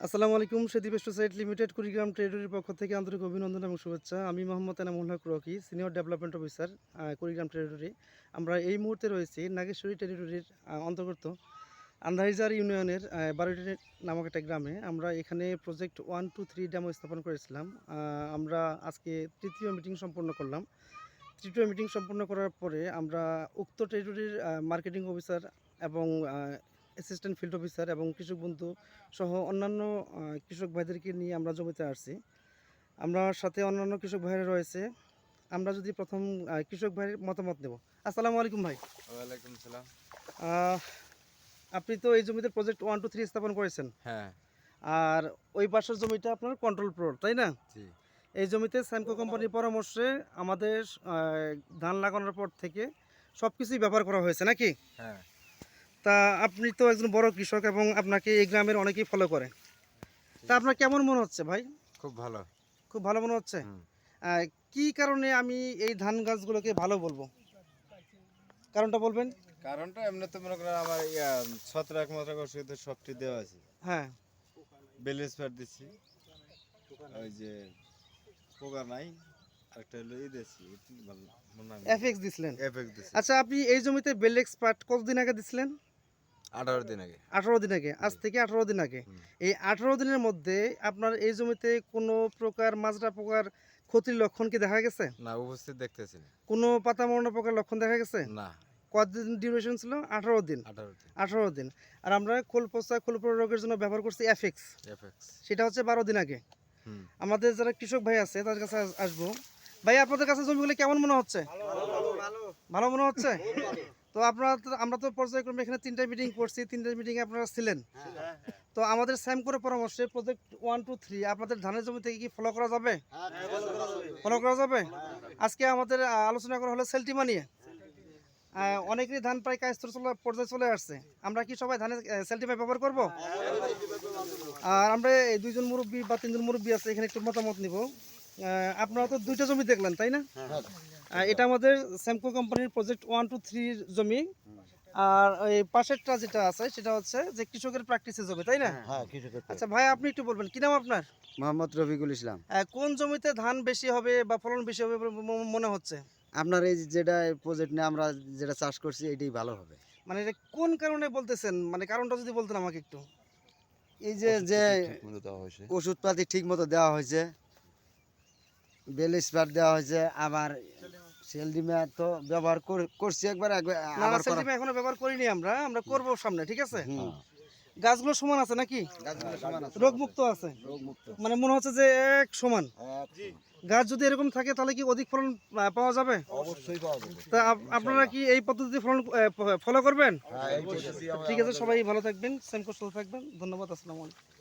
আসসালামু আলাইকুম। Seti pesticide limited Kurigram টেরিটরির পক্ষ থেকে আন্তরিক অভিনন্দন এবং শুভেচ্ছা। আমি Mohammad Enamul Haque Rocky, senior development officer, Kurigram territory. আমরা এই মুহূর্তে রয়েছি নাগেশ্বরী টেরিটরির অন্তর্গত আন্দাইজার ইউনিয়নের বারোটি নামক একটা গ্রামে। আমরা এখানে প্রজেক্ট 1, 2, 3 ডেমো স্থাপন করেছিলাম। আমরা আজকে তৃতীয় মিটিং সম্পন্ন করলাম। তৃতীয় মিটিং সম্পন্ন করার পরে আমরা উক্ত টেরিটরির মার্কেটিং অফিসার এবং অ্যাসিস্ট্যান্ট ফিল্ড অফিসার এবং কৃষক বন্ধু সহ অন্যান্য কৃষক ভাইদেরকে নিয়ে আমরা জমিতে আসছি। আমরা সাথে অন্যান্য কৃষক ভাইরা রয়েছে। আমরা যদি প্রথম কৃষক ভাইয়ের মতামত নেব। আসসালামু আলাইকুম ভাই। ওয়ালাইকুম সালাম। আহ, আপনি তো এই জমিতে প্রজেক্ট 1, 2, 3 স্থাপন করেছেন, হ্যাঁ, আর ওই পাশের জমিটা আপনার কন্ট্রোল প্রো, তাই না? জি। এই জমিতে স্যামকো কোম্পানির পরামর্শে আমাদের ধান লাগানোর পর থেকে সব কিছুই ব্যবহার করা হয়েছে নাকি? হ্যাঁ, তা আপনি তো একজন বড় কৃষক এবং আপনাকে এই গ্রামের অনেকেই ফলো করে। তা আপনার কেমন মনে হচ্ছে ভাই? খুব ভালো। খুব ভালো মনে হচ্ছে। হুম। কি কারণে আমি এই ধান গাছগুলোকে ভালো বলবো? কারণটা বলবেন? কারণটা এমনি তো মনে করেন আমার ছত্রাক মত্রাক ওষুধ সবটি দেওয়া আছে। হ্যাঁ। বেলেস পার দিচ্ছি, ওই যে পোকা নাই, একটা হলো দিয়েছি, এফএক্স দিছিলেন? এফেক্ট দিচ্ছি আচ্ছা, আপনি এই জমিতে বেল এক্সপার্ট কতদিন আগে দিছিলেন? 18 দিন আগে। 18 দিন আগে। আজ থেকে 18 দিন আগে। হুম। এই 18 দিনের মধ্যে আপনার এই জমিতে কোনো প্রকার মাজরা পোকার ক্ষতির লক্ষণ কি দেখা গেছে? না, উপস্থিত দেখতেছি না। কোনো পাতা মরানো পোকার লক্ষণ দেখা গেছে? না, কতদিন ডিউরেশন ছিল? 18 দিন। 18 দিন 18 দিন। আর আমরা খোল পচা খোল পড়া রোগের জন্য ব্যবহার করছি এফএক্স। এফেক্টস। সেটা হচ্ছে 12 দিন আগে। হুম। আমাদের যারা কৃষক ভাই আছে তাদের কাছে আসবো। ভাই, আপনাদের কাছে জমিগুলো কেমন মনে হচ্ছে? ভালো মনে হচ্ছে? তো আমরা তো পর্যায়ক্রমে এখানে 3টা মিটিং করছি, 3টা মিটিংয়ে আপনারা ছিলেন। তো আমাদের স্যামকোর পরামর্শে প্রজেক্ট 1, 2, 3 আপনাদের ধানের জমি থেকে কি ফলো করা যাবে? ফলো করা যাবে। আজকে আমাদের আলোচনা করা হলো সেলটিমা নিয়ে। অনেকেরই ধান প্রায় কাজ পর্যায়ে চলে আসছে। আমরা কি সবাই ধানের সেলটিমা ব্যবহার করব? আর আমরা এই 2জন মুরব্বী বা 3জন মুরব্বী আছে, এখানে একটু মতামত নিব। আপনারা তো 2টা জমি দেখলেন, তাই না? এটা আমাদের স্যামকো কোম্পানির প্রজেক্ট 1, 2, 3 জমি। আর এই পাশেরটা যেটা আছে সেটা হচ্ছে যে কৃষকের প্র্যাকটিসের জমি, তাই না? আচ্ছা ভাই, আপনি একটু বলবেন কি নাম আপনার? মোহাম্মদ রফিকুল ইসলাম। কোন জমিতে ধান বেশি হবে বা ফলন বেশি হবে বলে মনে হচ্ছে? আপনার এই যেটা প্রজেক্ট নিয়ে আমরা যেটা চাষ করছি এটাই ভালো হবে। মানে এটা কোন কারণে বলতেছেন? মানে কারণটা যদি বলতেন আমাকে একটু। এই যে ওষুধপাতি ঠিক মতো দেওয়া হয়েছে, বেল স্প্রে দেওয়া হয়েছে, আবার সেলডিমা তো ব্যবহার করছি একবার না, আবার সেলটিমা এখনো ব্যবহার করিনি। আমরা করব সামনে, ঠিক আছে? হুম। গাছগুলো সমান আছে নাকি? গাছগুলো সমান আছে, রোগমুক্ত আছে? রোগমুক্ত। মানে মনে হচ্ছে যে এক সমান। গাছ যদি এরকম থাকে তাহলে কি অধিক ফলন পাওয়া যাবে? অবশ্যই পাওয়া যাবে। তা আপনারা কি এই পদ্ধতি ফলো করবেন? হ্যাঁ, ঠিক আছে, সবাই ভালো থাকবেন, সেম কোর্স থাকবেন। ধন্যবাদ। আসসালামু আলাইকুম।